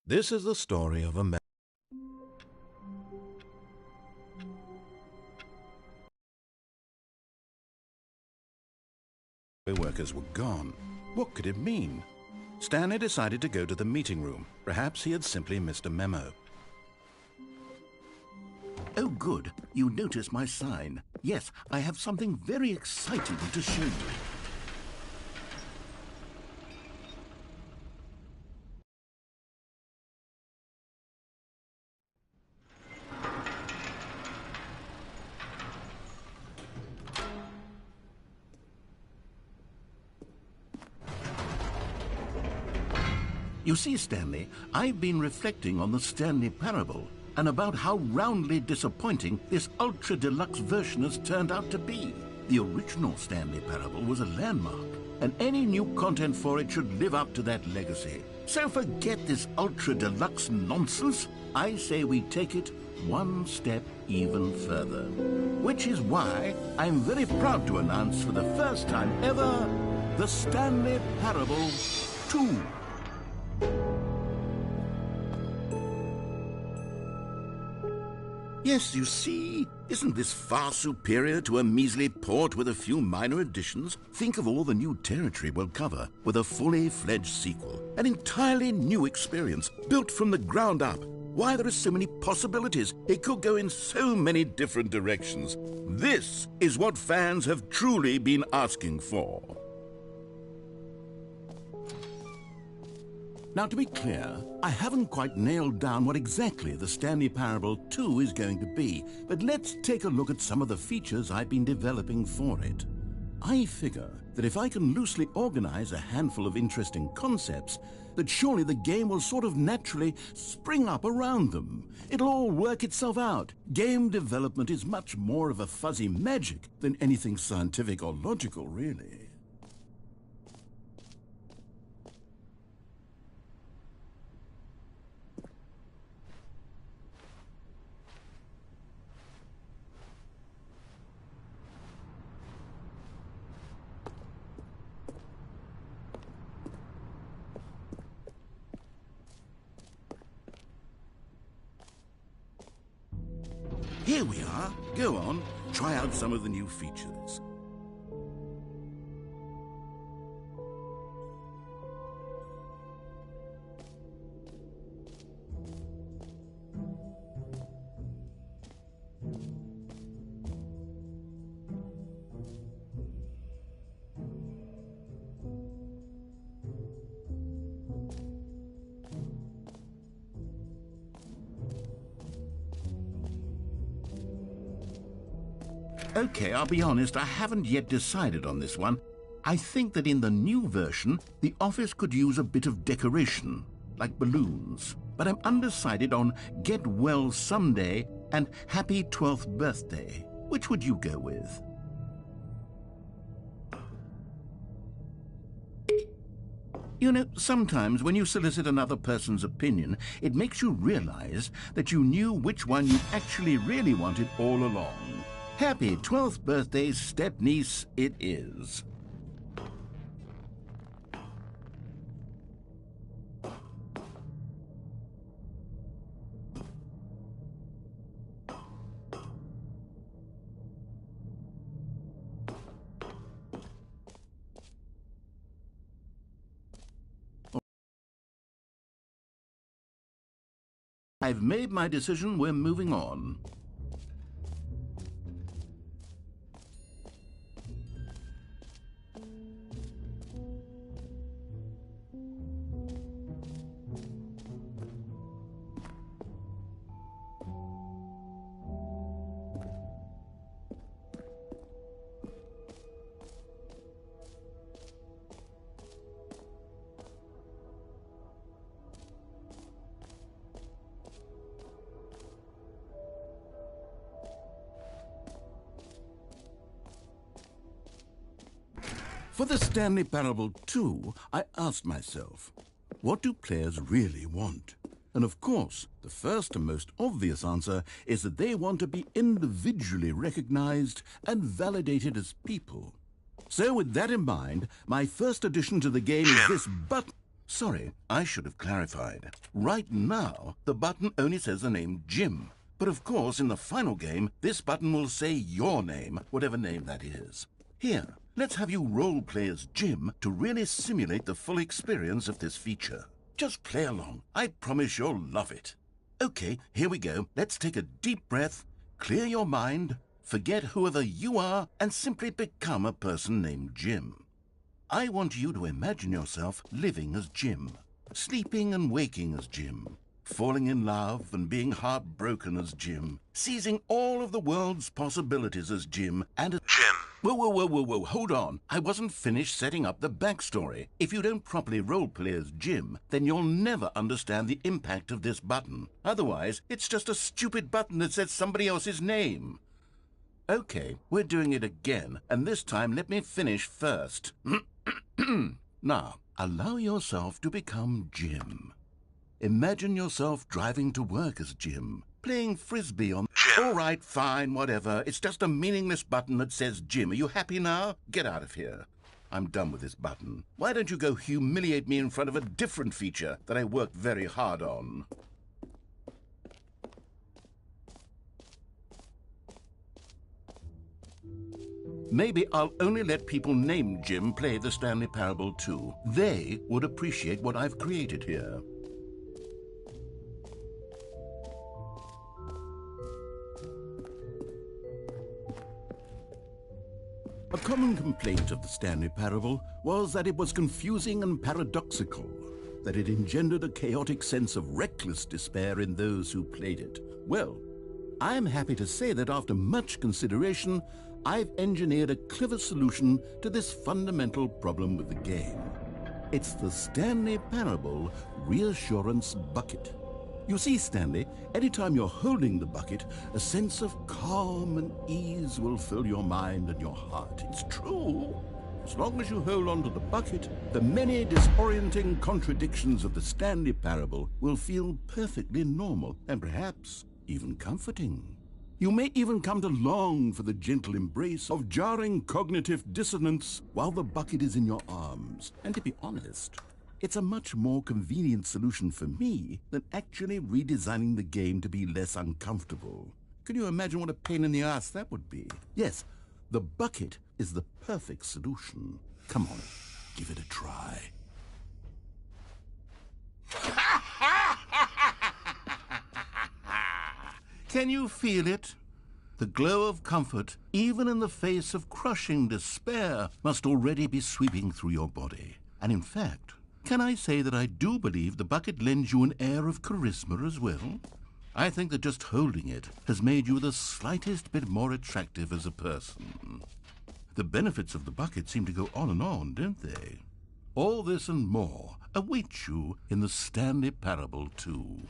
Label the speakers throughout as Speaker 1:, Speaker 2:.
Speaker 1: This is the story of a man. Workers were gone. What could it mean? Stanley decided to go to the meeting room. Perhaps he had simply missed a memo.
Speaker 2: Oh, good. You noticed my sign. Yes, I have something very exciting to show you. You see, Stanley, I've been reflecting on the Stanley Parable and about how roundly disappointing this ultra-deluxe version has turned out to be. The original Stanley Parable was a landmark, and any new content for it should live up to that legacy. So forget this ultra-deluxe nonsense. I say we take it one step even further. Which is why I'm very proud to announce for the first time ever, the Stanley Parable 2. Yes, you see, isn't this far superior to a measly port with a few minor additions? Think of all the new territory we'll cover with a fully fledged sequel. An entirely new experience, built from the ground up. Why, there are so many possibilities. It could go in so many different directions. This is what fans have truly been asking for. Now, to be clear, I haven't quite nailed down what exactly the Stanley Parable 2 is going to be, but let's take a look at some of the features I've been developing for it. I figure that if I can loosely organize a handful of interesting concepts, that surely the game will sort of naturally spring up around them. It'll all work itself out. Game development is much more of a fuzzy magic than anything scientific or logical, really. Here we are. Go on, try out some of the new features. Okay, I'll be honest, I haven't yet decided on this one. I think that in the new version, the office could use a bit of decoration, like balloons. But I'm undecided on Get Well Someday and Happy 12th Birthday. Which would you go with? You know, sometimes when you solicit another person's opinion, it makes you realize that you knew which one you actually really wanted all along. Happy 12th birthday, step-niece, it is. I've made my decision, we're moving on. For the Stanley Parable 2, I asked myself, what do players really want? And of course, the first and most obvious answer is that they want to be individually recognized and validated as people. So with that in mind, my first addition to the game is this button. Sorry, I should have clarified. Right now, the button only says the name Jim. But of course, in the final game, this button will say your name, whatever name that is. Here, let's have you role-play as Jim to really simulate the full experience of this feature. Just play along. I promise you'll love it. Okay, here we go. Let's take a deep breath, clear your mind, forget whoever you are, and simply become a person named Jim. I want you to imagine yourself living as Jim, sleeping and waking as Jim, falling in love and being heartbroken as Jim, seizing all of the world's possibilities as Jim, and
Speaker 3: Jim.
Speaker 2: Whoa, hold on. I wasn't finished setting up the backstory. If you don't properly roleplay as Jim, then you'll never understand the impact of this button. Otherwise, it's just a stupid button that says somebody else's name. Okay, we're doing it again, and this time let me finish first. Now, allow yourself to become Jim. Imagine yourself driving to work as Jim, playing frisbee on...
Speaker 3: Jim.
Speaker 2: All right, fine, whatever. It's just a meaningless button that says Jim. Are you happy now? Get out of here. I'm done with this button. Why don't you go humiliate me in front of a different feature that I worked very hard on? Maybe I'll only let people named Jim play the Stanley Parable too. They would appreciate what I've created here. A common complaint of the Stanley Parable was that it was confusing and paradoxical, that it engendered a chaotic sense of reckless despair in those who played it. Well, I'm happy to say that after much consideration, I've engineered a clever solution to this fundamental problem with the game. It's the Stanley Parable Reassurance Bucket. You see, Stanley, anytime you're holding the bucket, a sense of calm and ease will fill your mind and your heart. It's true. As long as you hold on to the bucket, the many disorienting contradictions of the Stanley Parable will feel perfectly normal and perhaps even comforting. You may even come to long for the gentle embrace of jarring cognitive dissonance while the bucket is in your arms. And to be honest, it's a much more convenient solution for me than actually redesigning the game to be less uncomfortable. Can you imagine what a pain in the ass that would be? Yes, the bucket is the perfect solution. Come on, give it a try. Can you feel it? The glow of comfort, even in the face of crushing despair, must already be sweeping through your body. And in fact, can I say that I do believe the bucket lends you an air of charisma as well? I think that just holding it has made you the slightest bit more attractive as a person. The benefits of the bucket seem to go on and on, don't they? All this and more await you in the Stanley Parable 2.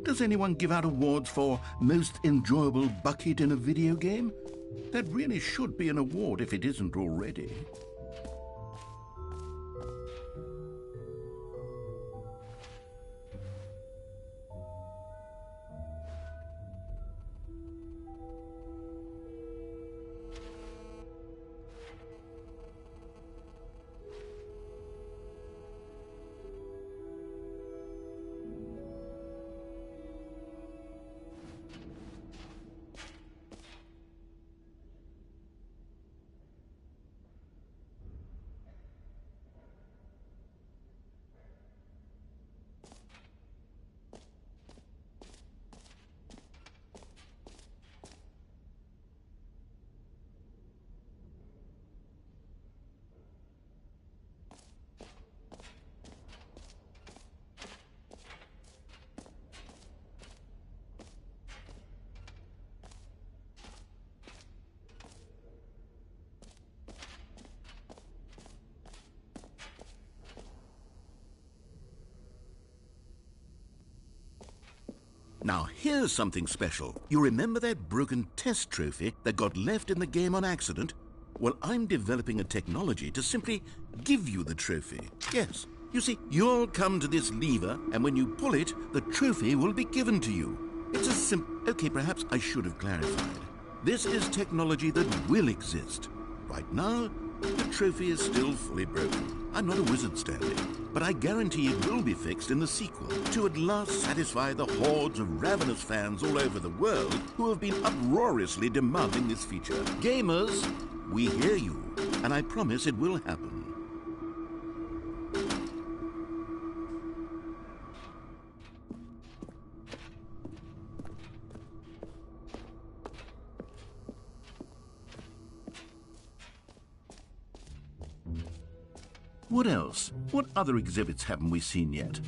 Speaker 2: Does anyone give out awards for most enjoyable bucket in a video game? That really should be an award if it isn't already. Now, here's something special. You remember that broken test trophy that got left in the game on accident? Well, I'm developing a technology to simply give you the trophy. Yes. You see, you'll come to this lever, and when you pull it, the trophy will be given to you. It's as simple... Okay, perhaps I should have clarified.
Speaker 1: This is technology that will exist. Right now, the trophy is still fully broken. I'm not a wizard, Stanley, but I guarantee it will be fixed in the sequel to at last satisfy the hordes of ravenous fans all over the world who have been uproariously demanding this feature. Gamers, we hear you, and I promise it will happen.
Speaker 2: What else? What other exhibits haven't we seen yet?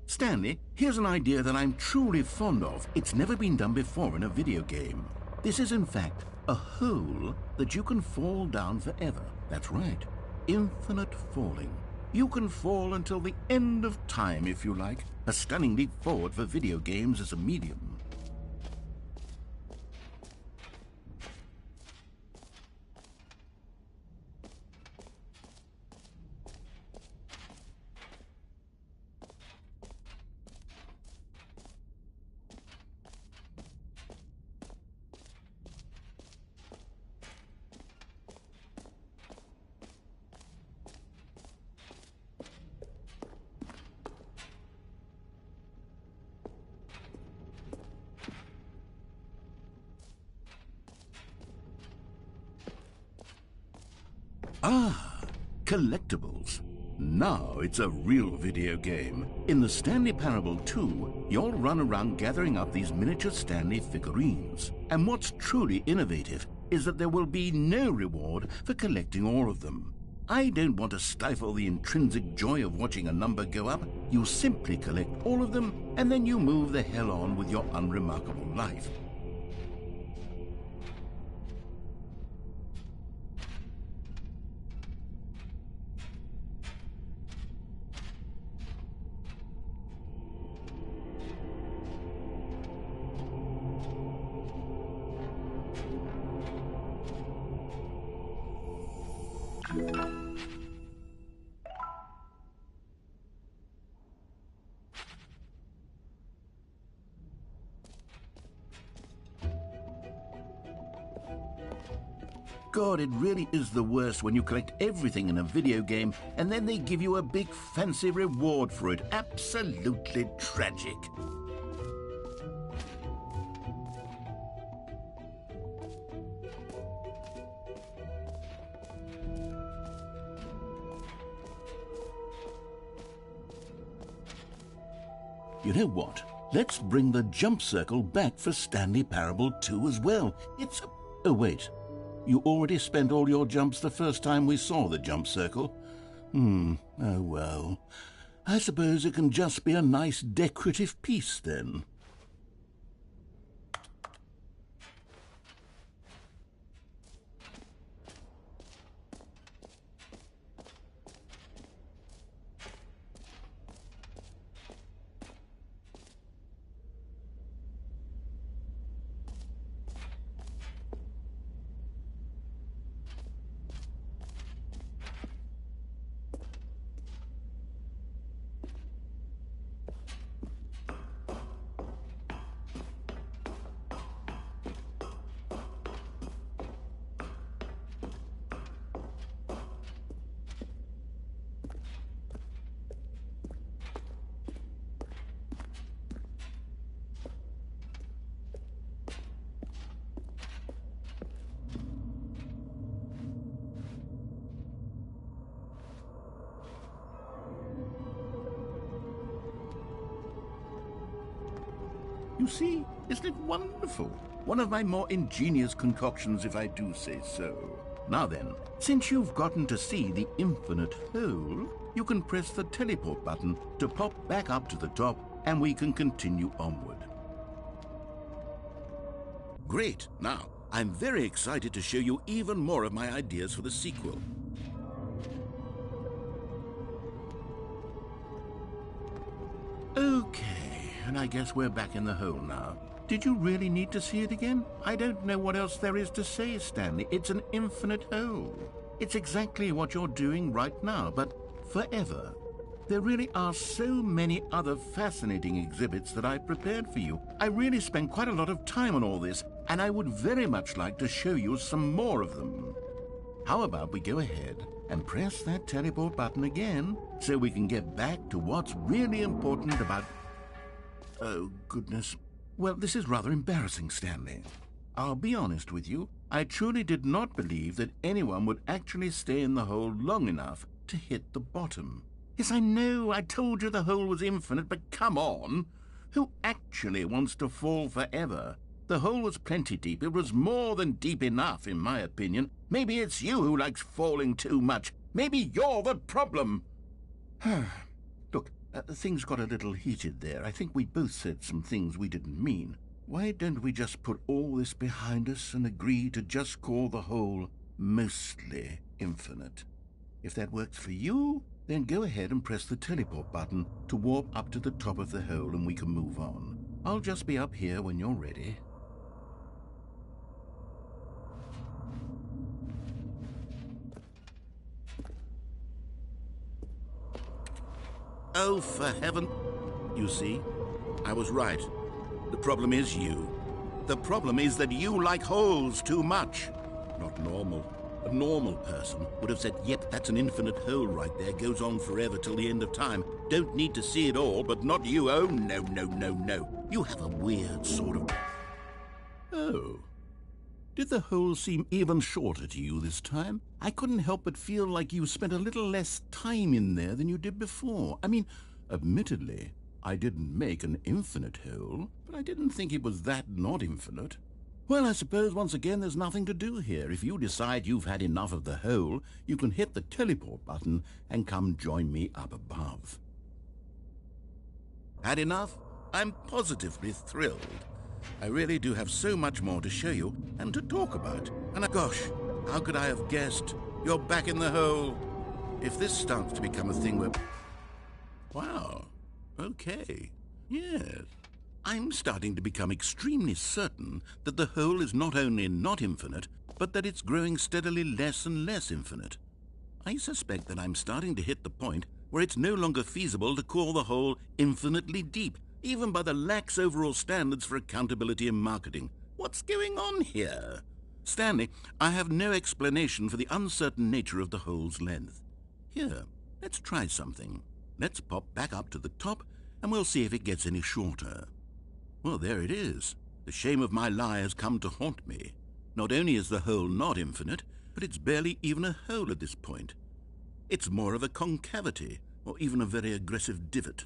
Speaker 2: Stanley, here's an idea that I'm truly fond of. It's never been done before in a video game. This is, in fact, a hole that you can fall down forever. That's right. Infinite falling. You can fall until the end of time, if you like. A stunning leap forward for video games as a medium. Ah, collectibles. Now it's a real video game. In the Stanley Parable 2, you'll run around gathering up these miniature Stanley figurines. And what's truly innovative is that there will be no reward for collecting all of them. I don't want to stifle the intrinsic joy of watching a number go up. You simply collect all of them, and then you move the hell on with your unremarkable life. God, it really is the worst when you collect everything in a video game and then they give you a big fancy reward for it. Absolutely tragic. You know what? Let's bring the jump circle back for Stanley Parable 2 as well. It's a... Oh, wait. You already spent all your jumps the first time we saw the jump circle. Oh well. I suppose it can just be a nice decorative piece then. You see, isn't it wonderful? One of my more ingenious concoctions, if I do say so. Now then, since you've gotten to see the infinite hole, you can press the teleport button to pop back up to the top and we can continue onward.
Speaker 1: Great. Now, I'm very excited to show you even more of my ideas for the sequel.
Speaker 2: Okay, and I guess we're back in the hole now. Did you really need to see it again? I don't know what else there is to say, Stanley. It's an infinite hole. It's exactly what you're doing right now, but forever. There really are so many other fascinating exhibits that I've prepared for you. I really spent quite a lot of time on all this, and I would very much like to show you some more of them. How about we go ahead and press that teleport button again so we can get back to what's really important about... Oh, goodness. Well, this is rather embarrassing, Stanley. I'll be honest with you. I truly did not believe that anyone would actually stay in the hole long enough to hit the bottom. Yes, I know, I told you the hole was infinite, but come on. Who actually wants to fall forever? The hole was plenty deep. It was more than deep enough, in my opinion. Maybe it's you who likes falling too much. Maybe you're the problem. Look, things got a little heated there. I think we both said some things we didn't mean. Why don't we just put all this behind us and agree to just call the hole mostly infinite? If that works for you, then go ahead and press the teleport button to warp up to the top of the hole and we can move on. I'll just be up here when you're ready.
Speaker 1: Oh, for heaven... You see, I was right. The problem is you. The problem is that you like holes too much. Not normal. A normal person would have said, yep, that's an infinite hole right there, goes on forever till the end of time. Don't need to see it all, but not you. Oh, no, no, no, no. You have a weird sort of...
Speaker 2: Oh. Did the hole seem even shorter to you this time? I couldn't help but feel like you spent a little less time in there than you did before. I mean, admittedly, I didn't make an infinite hole, but I didn't think it was that not infinite. Well, I suppose once again there's nothing to do here. If you decide you've had enough of the hole, you can hit the teleport button and come join me up above.
Speaker 1: Had enough? I'm positively thrilled. I really do have so much more to show you and to talk about. And gosh, how could I have guessed? You're back in the hole. If this starts to become a thing where... Wow. Okay. Yes. I'm starting to become extremely certain that the hole is not only not infinite, but that it's growing steadily less and less infinite. I suspect that I'm starting to hit the point where it's no longer feasible to call the hole infinitely deep, even by the lax overall standards for accountability and marketing. What's going on here? Stanley, I have no explanation for the uncertain nature of the hole's length. Here, let's try something. Let's pop back up to the top, and we'll see if it gets any shorter. Well, there it is. The shame of my lie has come to haunt me. Not only is the hole not infinite, but it's barely even a hole at this point. It's more of a concavity, or even a very aggressive divot.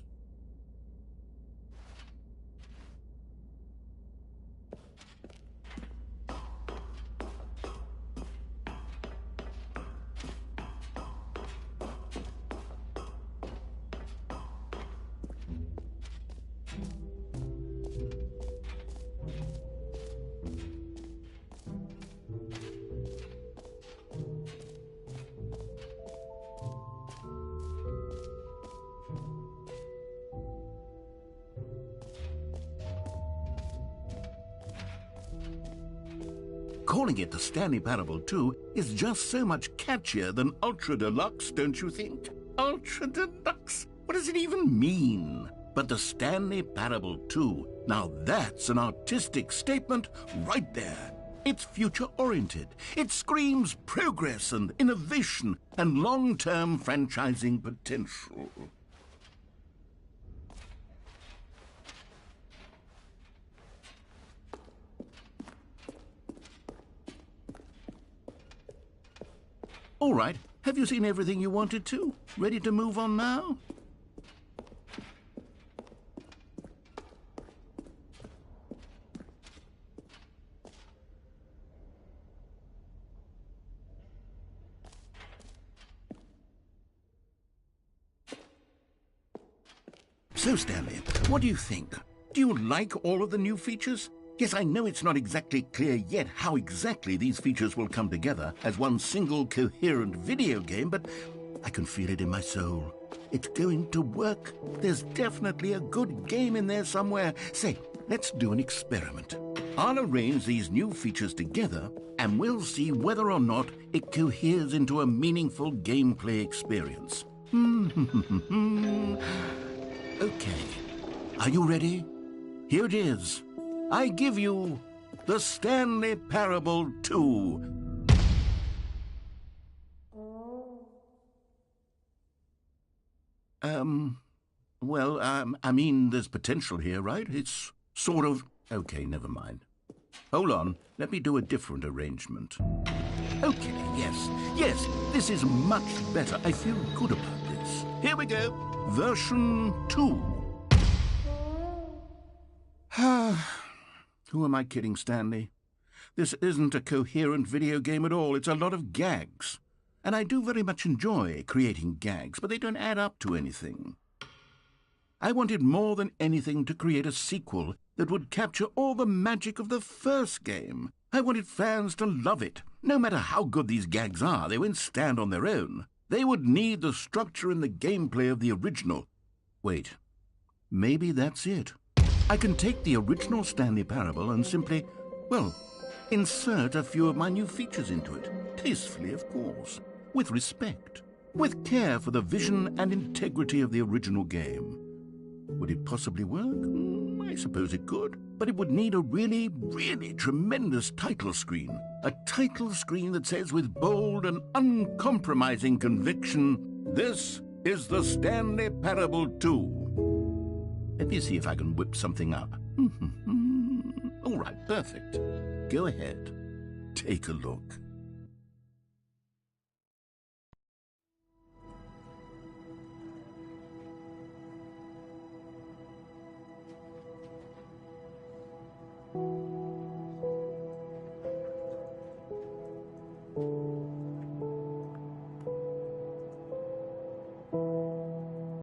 Speaker 2: Calling it the Stanley Parable 2 is just so much catchier than Ultra Deluxe, don't you think? Ultra Deluxe? What does it even mean? But the Stanley Parable 2, now that's an artistic statement right there. It's future-oriented. It screams progress and innovation and long-term franchising potential. All right, have you seen everything you wanted to? Ready to move on now? So, Stanley, what do you think? Do you like all of the new features? Yes, I know it's not exactly clear yet how exactly these features will come together as one single coherent video game, but I can feel it in my soul. It's going to work. There's definitely a good game in there somewhere. Say, let's do an experiment. I'll arrange these new features together, and we'll see whether or not it coheres into a meaningful gameplay experience. Okay. Are you ready? Here it is. I give you the Stanley Parable 2. I mean, there's potential here, right? It's sort of... Okay, never mind. Hold on, let me do a different arrangement. Okay, yes, this is much better. I feel good about this. Here we go. Version 2. Who am I kidding, Stanley? This isn't a coherent video game at all. It's a lot of gags. And I do very much enjoy creating gags, but they don't add up to anything. I wanted more than anything to create a sequel that would capture all the magic of the first game. I wanted fans to love it. No matter how good these gags are, they won't stand on their own. They would need the structure and the gameplay of the original. Wait, maybe that's it. I can take the original Stanley Parable and simply, well, insert a few of my new features into it. Tastefully, of course. With respect. With care for the vision and integrity of the original game. Would it possibly work? I suppose it could. But it would need a really, really tremendous title screen. A title screen that says with bold and uncompromising conviction, "This is the Stanley Parable 2. Let me see if I can whip something up. All right, perfect. Go ahead. Take a look.